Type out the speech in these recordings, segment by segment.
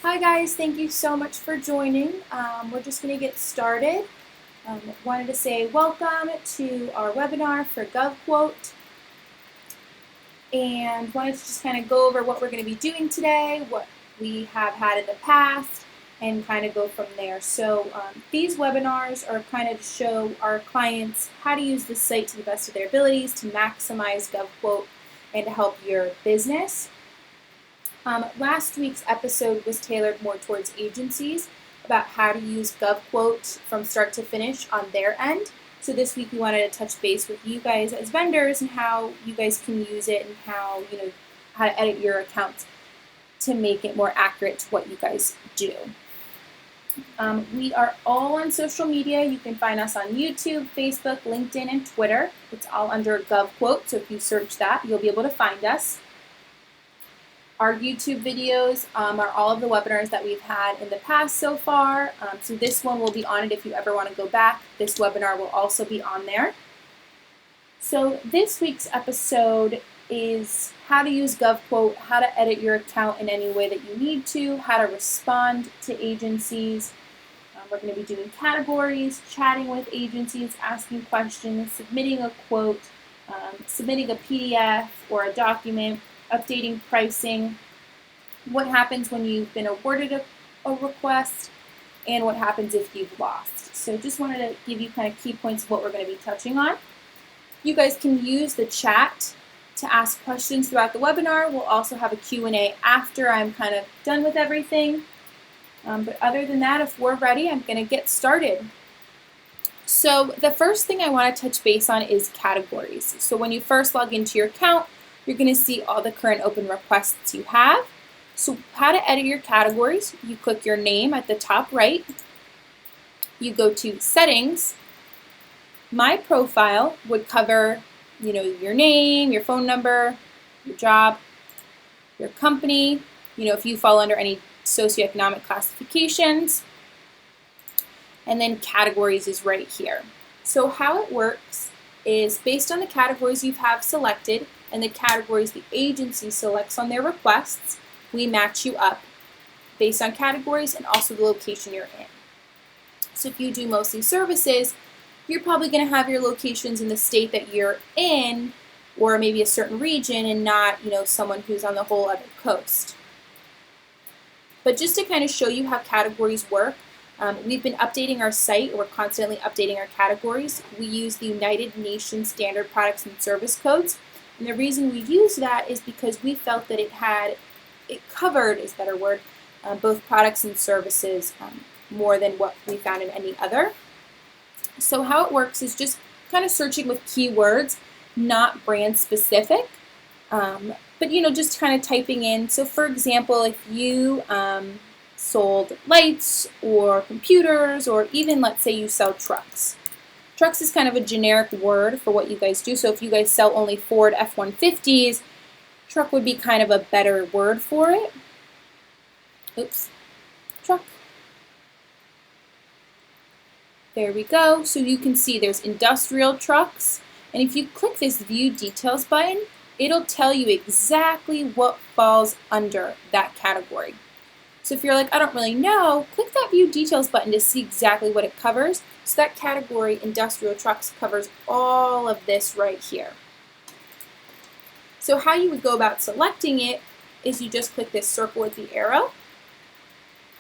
Hi guys, thank you so much for joining. We're just going to get started. Wanted to say welcome to our webinar for GovQuote, and wanted to just kind of go over what we're going to be doing today, what we have had in the past, and kind of go from there. So these webinars are kind of to show our clients how to use the site to the best of their abilities to maximize GovQuote and to help your business. Last week's episode was tailored more towards agencies about how to use GovQuote from start to finish on their end. So this week we wanted to touch base with you guys as vendors and how you guys can use it and how to edit your accounts to make it more accurate to what you guys do. We are all on social media. You can find us on YouTube, Facebook, LinkedIn, and Twitter. It's all under GovQuote, so if you search that, you'll be able to find us. Our YouTube videos are all of the webinars that we've had in the past so far. So this one will be on it if you ever want to go back. This webinar will also be on there. So this week's episode is how to use GovQuote, how to edit your account in any way that you need to, how to respond to agencies. We're going to be doing categories, chatting with agencies, asking questions, submitting a quote, submitting a PDF or a document, updating pricing, what happens when you've been awarded a request, and what happens if you've lost. So just wanted to give you kind of key points of what we're going to be touching on. You guys can use the chat to ask questions throughout the webinar. We'll also have a Q&A after I'm kind of done with everything. But other than that, if we're ready, I'm going to get started. So the first thing I want to touch base on is categories. So when you first log into your account, you're going to see all the current open requests you have. So how to edit your categories, you click your name at the top right. You go to settings. My profile would cover, your name, your phone number, your job, your company, if you fall under any socioeconomic classifications. And then categories is right here. So how it works is based on the categories you have selected and the categories the agency selects on their requests, we match you up based on categories and also the location you're in. So if you do mostly services, you're probably going to have your locations in the state that you're in or maybe a certain region and not, someone who's on the whole other coast. But just to kind of show you how categories work, we've been updating our site. We're constantly updating our categories. We use the United Nations Standard Products and Service Codes. And the reason we use that is because we felt that it covered, is a better word, both products and services more than what we found in any other. So how it works is just kind of searching with keywords, not brand specific, but just kind of typing in. So for example, if you sold lights or computers, or even let's say you sell trucks. Trucks is kind of a generic word for what you guys do. So if you guys sell only Ford F-150s, truck would be kind of a better word for it. Oops, truck. There we go. So you can see there's industrial trucks. And if you click this View Details button, it'll tell you exactly what falls under that category. So if you're like, I don't really know, click that View Details button to see exactly what it covers. So that category, industrial trucks, covers all of this right here. So how you would go about selecting it is you just click this circle with the arrow.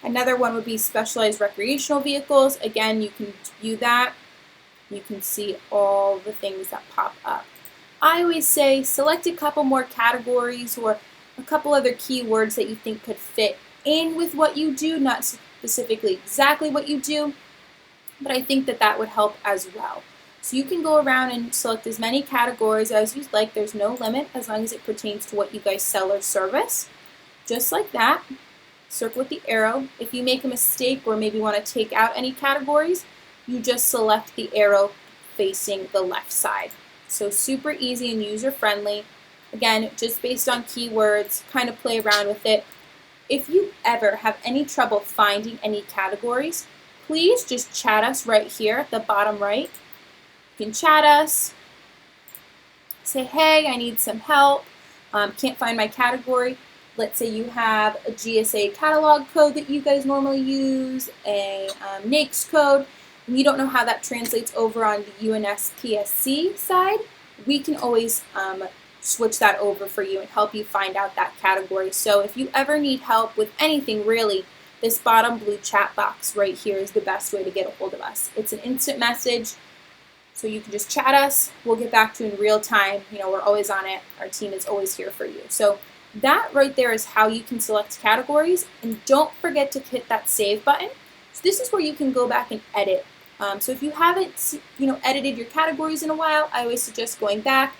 Another one would be specialized recreational vehicles. Again, you can view that. You can see all the things that pop up. I always say select a couple more categories or a couple other keywords that you think could fit in with what you do, not specifically exactly what you do, but I think that would help as well. So you can go around and select as many categories as you'd like. There's no limit as long as it pertains to what you guys sell or service. Just like that, circle with the arrow. If you make a mistake or maybe want to take out any categories, you just select the arrow facing the left side. So super easy and user-friendly. Again, just based on keywords, kind of play around with it. If you ever have any trouble finding any categories, please just chat us right here at the bottom right. You can chat us, say, hey, I need some help, can't find my category. let's say you have a GSA catalog code that you guys normally use, a NAICS code, and you don't know how that translates over on the UNSPSC side, we can always switch that over for you and help you find out that category. So if you ever need help with anything really, this bottom blue chat box right here is the best way to get a hold of us. It's an instant message, so you can just chat us. We'll get back to you in real time. You know, we're always on it. Our team is always here for you. So that right there is how you can select categories. And don't forget to hit that save button. So this is where you can go back and edit. So if you haven't, edited your categories in a while, I always suggest going back.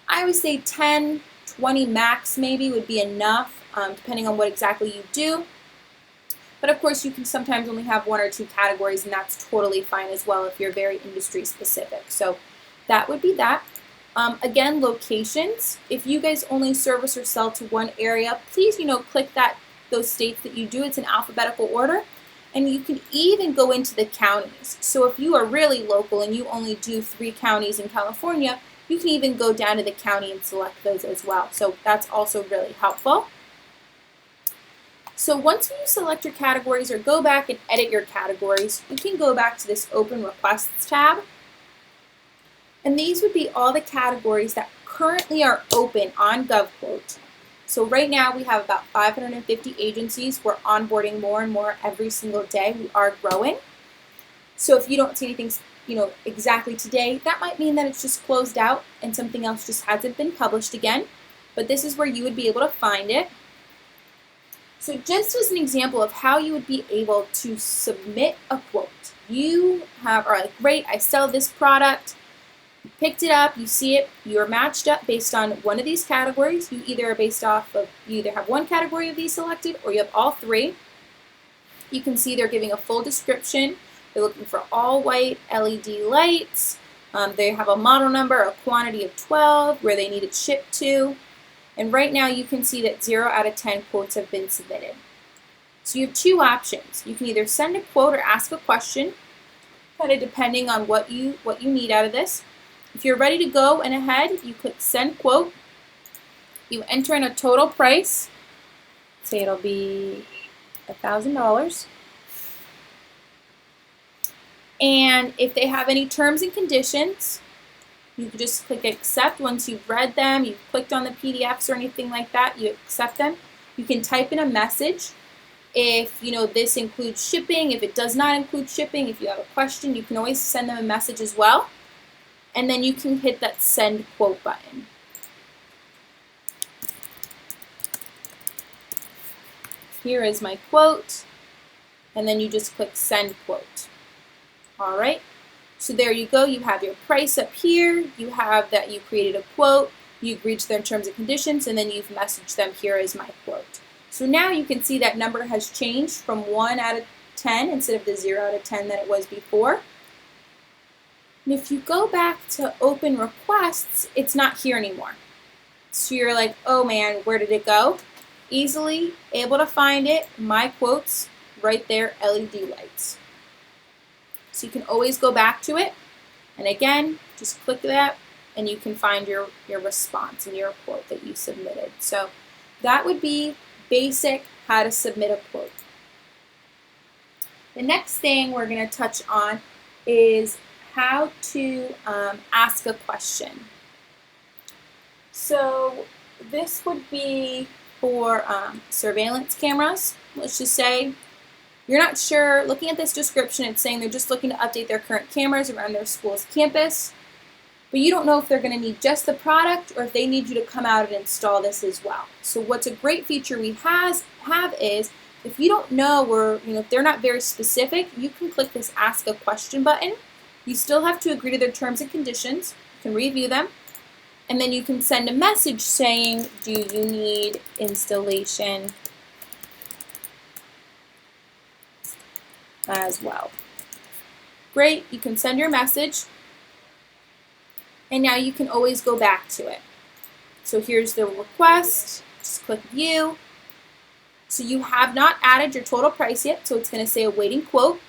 I always say 10, 20 max maybe would be enough, depending on what exactly you do. But of course, you can sometimes only have 1 or 2 categories, and that's totally fine as well if you're very industry specific. So that would be that. Again, locations. If you guys only service or sell to one area, please, click those states that you do. It's in alphabetical order. And you can even go into the counties. So if you are really local and you only do 3 counties in California, you can even go down to the county and select those as well. So that's also really helpful. So once you select your categories or go back and edit your categories, you can go back to this Open Requests tab. And these would be all the categories that currently are open on GovQuote. So right now we have about 550 agencies. We're onboarding more and more every single day. We are growing. So if you don't see anything, exactly today, that might mean that it's just closed out and something else just hasn't been published again. But this is where you would be able to find it. So just as an example of how you would be able to submit a quote, you are like, great, I sell this product, you picked it up, you see it, you're matched up based on one of these categories. You either have one category of these selected or you have all 3. You can see they're giving a full description. They're looking for all white LED lights. They have a model number, a quantity of 12, where they need it shipped to. And right now you can see that 0 out of 10 quotes have been submitted. So you have 2 options. You can either send a quote or ask a question, kind of depending on what you need out of this. If you're ready to go and ahead, you click Send Quote. You enter in a total price. Say it'll be $1,000. And if they have any terms and conditions, you can just click Accept. Once you've read them, you've clicked on the PDFs or anything like that, you accept them. You can type in a message. If this includes shipping, if it does not include shipping, if you have a question, you can always send them a message as well. And then you can hit that Send Quote button. Here is my quote. And then you just click Send Quote. All right. So there you go. You have your price up here. You have that you created a quote. You agreed to their terms and conditions, and then you've messaged them, here is my quote. So now you can see that number has changed from 1 out of 10 instead of the 0 out of 10 that it was before. And if you go back to Open Requests, it's not here anymore. So you're like, oh man, where did it go? Easily able to find it. My quotes, right there, LED lights. So you can always go back to it. And again, just click that and you can find your response and your quote that you submitted. So that would be basic how to submit a quote. The next thing we're going to touch on is how to ask a question. So this would be for surveillance cameras. Let's just say you're not sure, looking at this description, it's saying they're just looking to update their current cameras around their school's campus, but you don't know if they're going to need just the product or if they need you to come out and install this as well. So what's a great feature we have is, if you don't know, or if they're not very specific, you can click this Ask a Question button. You still have to agree to their terms and conditions. You can review them. And then you can send a message saying, do you need installation as well? Great, you can send your message. And now you can always go back to it. So here's the request. Just click View. So you have not added your total price yet, so it's going to say awaiting quote.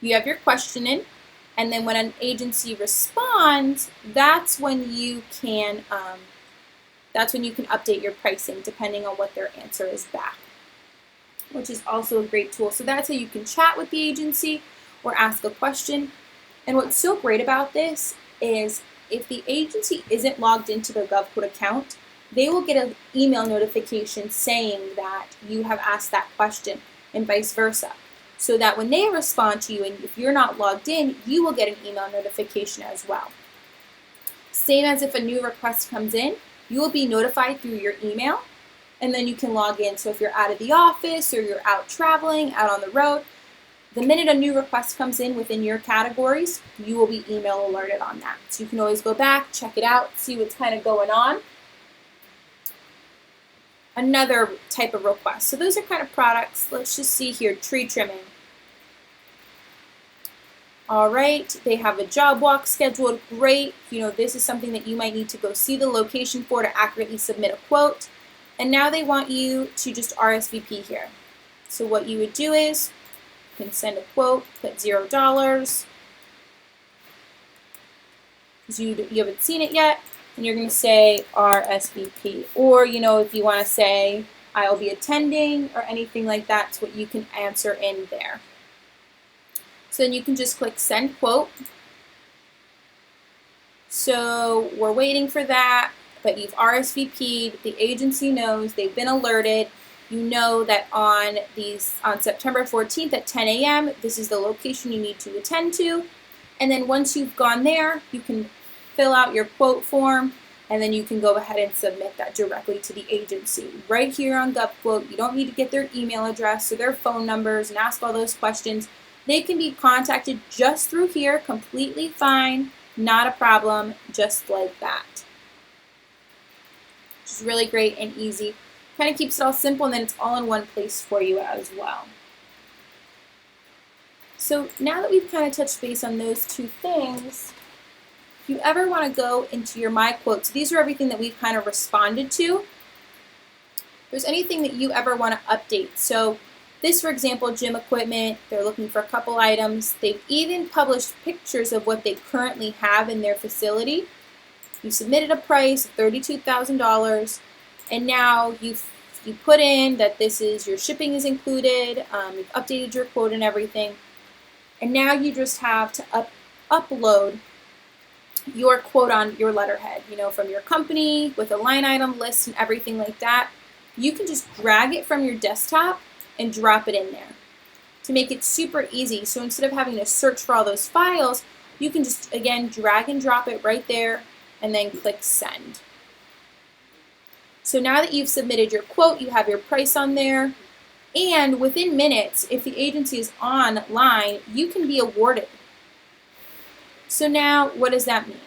You have your question in, and then when an agency responds, that's when you can that's when you can update your pricing depending on what their answer is back, which is also a great tool. So that's how you can chat with the agency or ask a question. And what's so great about this is if the agency isn't logged into their GovQuote account, they will get an email notification saying that you have asked that question and vice versa. So that when they respond to you, and if you're not logged in, you will get an email notification as well. Same as if a new request comes in, you will be notified through your email, and then you can log in. So if you're out of the office or you're out traveling, out on the road, the minute a new request comes in within your categories, you will be email alerted on that. So you can always go back, check it out, see what's kind of going on. Another type of request. So those are kind of products. Let's just see here, tree trimming. All right, they have a job walk scheduled. Great. This is something that you might need to go see the location for to accurately submit a quote. And now they want you to just RSVP here. So what you would do is you can send a quote, put $0 because you haven't seen it yet, and you're going to say RSVP. Or, if you want to say I'll be attending or anything like that, it's what you can answer in there. So then you can just click send quote. So we're waiting for that, but you've RSVP'd, the agency knows, they've been alerted. You know that on September 14th at 10 a.m., this is the location you need to attend to. And then once you've gone there, you can fill out your quote form, and then you can go ahead and submit that directly to the agency. Right here on GovQuote, you don't need to get their email address or their phone numbers and ask all those questions. They can be contacted just through here, completely fine, not a problem, just like that. Which is really great and easy. Kind of keeps it all simple, and then it's all in one place for you as well. So now that we've kind of touched base on those two things, if you ever want to go into your My Quotes, these are everything that we've kind of responded to. If there's anything that you ever want to update. So this, for example, gym equipment, they're looking for a couple items. They've even published pictures of what they currently have in their facility. You submitted a price of $32,000, and now you put in that this is your shipping is included, you've updated your quote and everything, and now you just have to upload your quote on your letterhead, from your company with a line item list and everything like that. You can just drag it from your desktop and drop it in there to make it super easy. So instead of having to search for all those files, you can just, again, drag and drop it right there and then click send. So now that you've submitted your quote, you have your price on there, and within minutes, if the agency is online, you can be awarded. So now, what does that mean?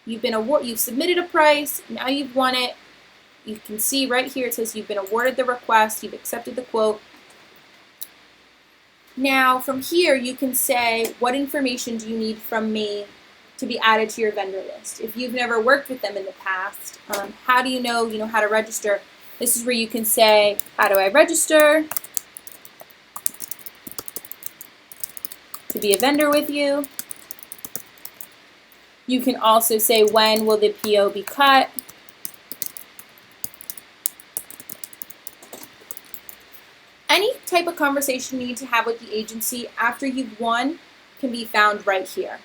You've submitted a price, now you've won it. You can see right here it says you've been awarded the request, you've accepted the quote. Now from here you can say, what information do you need from me to be added to your vendor list? If you've never worked with them in the past, how do you know how to register? This is where you can say, how do I register to be a vendor with you? You can also say, when will the PO be cut? Any type of conversation you need to have with the agency after you've won can be found right here.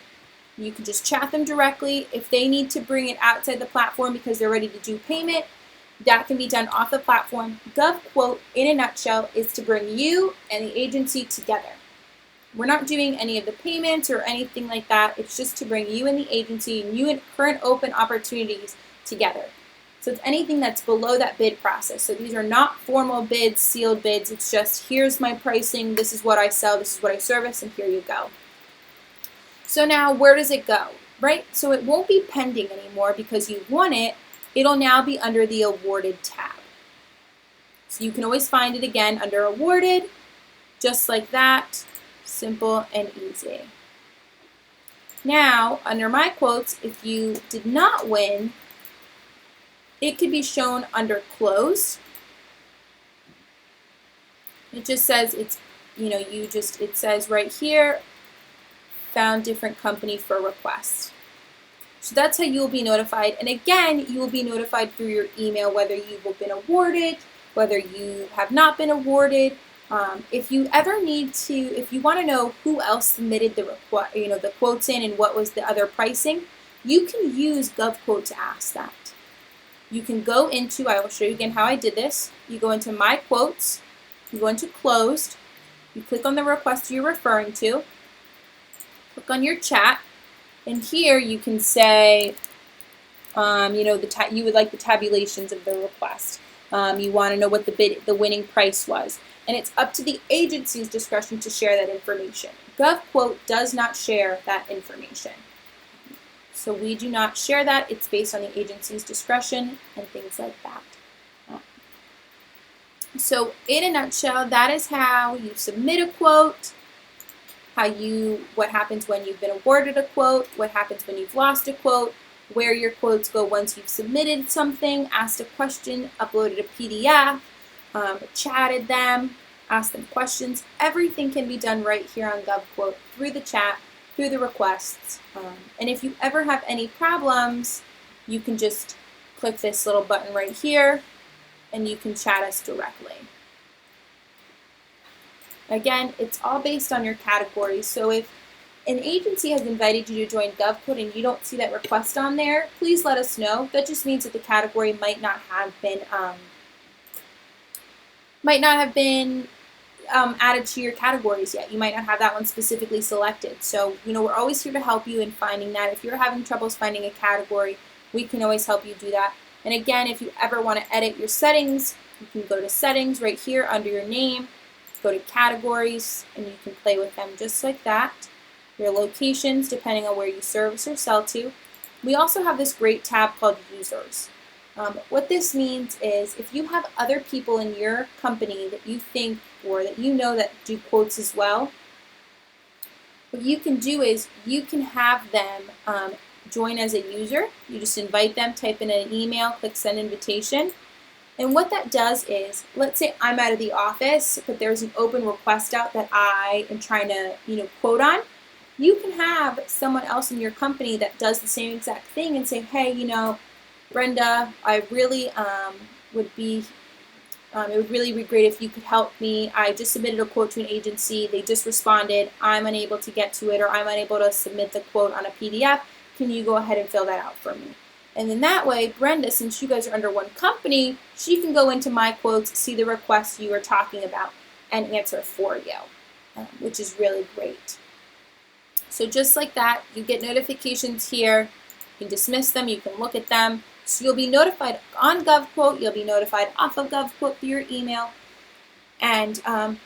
You can just chat them directly. If they need to bring it outside the platform because they're ready to do payment, that can be done off the platform. GovQuote, in a nutshell, is to bring you and the agency together. We're not doing any of the payments or anything like that. It's just to bring you and the agency and you and current open opportunities together. So it's anything that's below that bid process. So these are not formal bids, sealed bids. It's just, here's my pricing, this is what I sell, this is what I service, and here you go. So now, where does it go, right? So it won't be pending anymore because you've won it. It'll now be under the awarded tab. So you can always find it again under awarded, just like that, simple and easy. Now, under My Quotes, if you did not win, it could be shown under closed. It just says it's, it says right here, found different company for request. So that's how you will be notified. And again, you will be notified through your email whether you've been awarded, whether you have not been awarded. If you ever need to, if you want to know who else submitted the quotes in and what was the other pricing, you can use GovQuote to ask that. You can go into, I will show you again how I did this. You go into My Quotes, you go into Closed, you click on the request you're referring to, click on your chat, and here you can say, you would like the tabulations of the request. You want to know what the winning price was. And it's up to the agency's discretion to share that information. GovQuote does not share that information. So we do not share that. It's based on the agency's discretion and things like that. So in a nutshell, that is how you submit a quote, what happens when you've been awarded a quote, what happens when you've lost a quote, where your quotes go once you've submitted something, asked a question, uploaded a PDF, chatted them, asked them questions. Everything can be done right here on GovQuote through the chat, through the requests. And if you ever have any problems, you can just click this little button right here and you can chat us directly. Again, it's all based on your category. So if an agency has invited you to join GovQuote and you don't see that request on there, please let us know. That just means that the category might not have been added to your categories yet. You might not have that one specifically selected. So, we're always here to help you in finding that. If you're having troubles finding a category, we can always help you do that. And again, if you ever want to edit your settings, you can go to Settings right here under your name, go to Categories, and you can play with them just like that. Your locations, depending on where you service or sell to. We also have this great tab called Users. What this means is if you have other people in your company that you think or that you know that do quotes as well, what you can do is you can have them join as a user. You just invite them, type in an email, click Send Invitation. And what that does is, let's say I'm out of the office, but there's an open request out that I am trying to quote on. You can have someone else in your company that does the same exact thing and say, hey, Brenda, I really it would really be great if you could help me. I just submitted a quote to an agency. They just responded. I'm unable to get to it, or I'm unable to submit the quote on a PDF. Can you go ahead and fill that out for me? And then that way, Brenda, since you guys are under one company, she can go into My Quotes, see the request you are talking about, and answer for you, which is really great. So just like that, you get notifications here. You can dismiss them. You can look at them. So you'll be notified on GovQuote. You'll be notified off of GovQuote through your email. And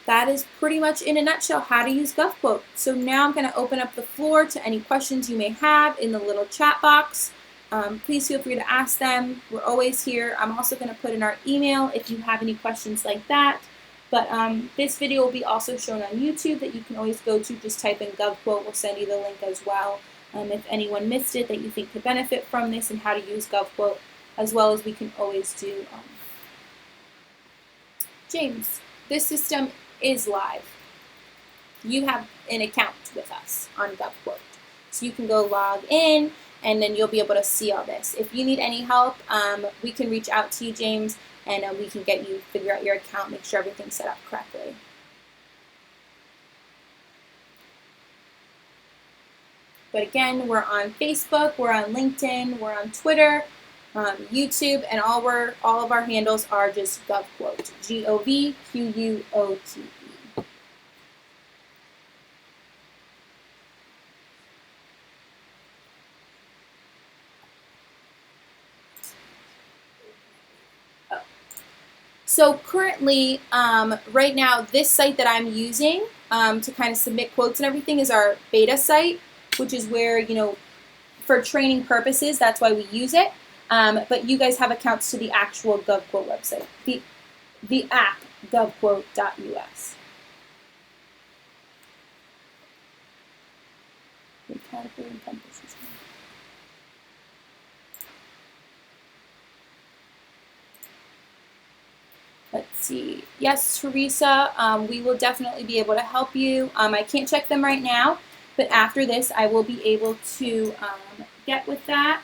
that is pretty much in a nutshell how to use GovQuote. So now I'm going to open up the floor to any questions you may have in the little chat box. Please feel free to ask them. We're always here. I'm also going to put in our email if you have any questions like that. But this video will be also shown on YouTube that you can always go to. Just type in GovQuote. We'll send you the link as well. If anyone missed it that you think could benefit from this and how to use GovQuote, as well as we can always do. James, this system is live. You have an account with us on GovQuote. So you can go log in and then you'll be able to see all this. If you need any help, we can reach out to you, James, and we can get you, figure out your account, make sure everything's set up correctly. But again, we're on Facebook, we're on LinkedIn, we're on Twitter, YouTube, and all of our handles are just GovQuote, GovQuote. So currently, right now, this site that I'm using to kind of submit quotes and everything is our beta site, which is where, for training purposes, that's why we use it. But you guys have accounts to the actual GovQuote website, the app, govquote.us. The category encompasses. Let's see. Yes, Teresa, we will definitely be able to help you. I can't check them right now, but after this, I will be able to get with that.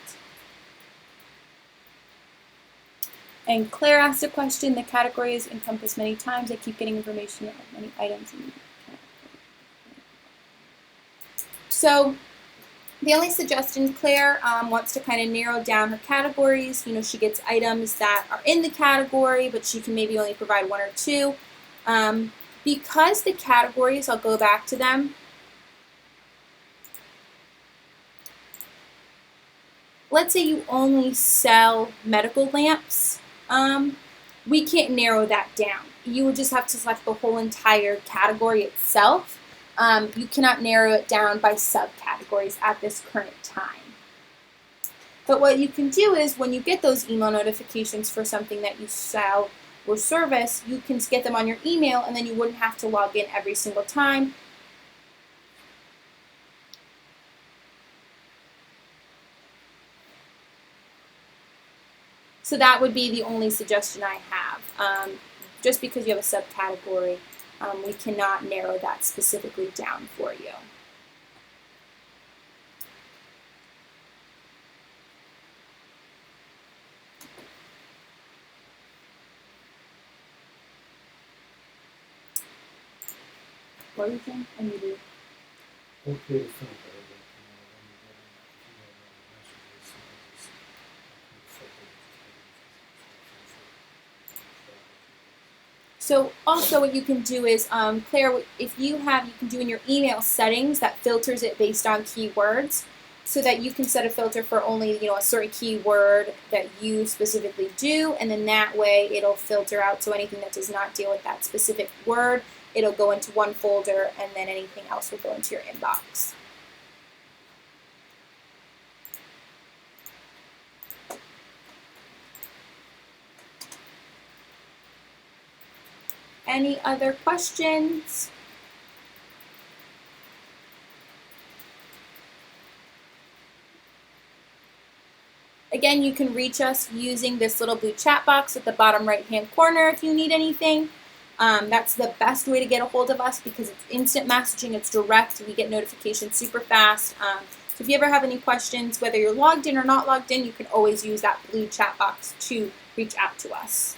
And Claire asked a question, the category is encompassed many times. I keep getting information of many items. So the only suggestion, Claire wants to kind of narrow down her categories. You know, she gets items that are in the category, but she can maybe only provide one or two. Because the categories, I'll go back to them. Let's say you only sell medical lamps. We can't narrow that down. You would just have to select the whole entire category itself. You cannot narrow it down by subcategories at this current time. But what you can do is when you get those email notifications for something that you sell or service, you can get them on your email, and then you wouldn't have to log in every single time. So that would be the only suggestion I have. Just because you have a subcategory, we cannot narrow that specifically down for you. What do you think? I need to. Okay, So also what you can do is, Claire, if you can do in your email settings that filters it based on keywords, so that you can set a filter for only a certain keyword that you specifically do, and then that way it'll filter out, so anything that does not deal with that specific word, it'll go into one folder, and then anything else will go into your inbox. Any other questions? Again, you can reach us using this little blue chat box at the bottom right-hand corner if you need anything. That's the best way to get a hold of us because it's instant messaging, it's direct, we get notifications super fast. So if you ever have any questions, whether you're logged in or not logged in, you can always use that blue chat box to reach out to us.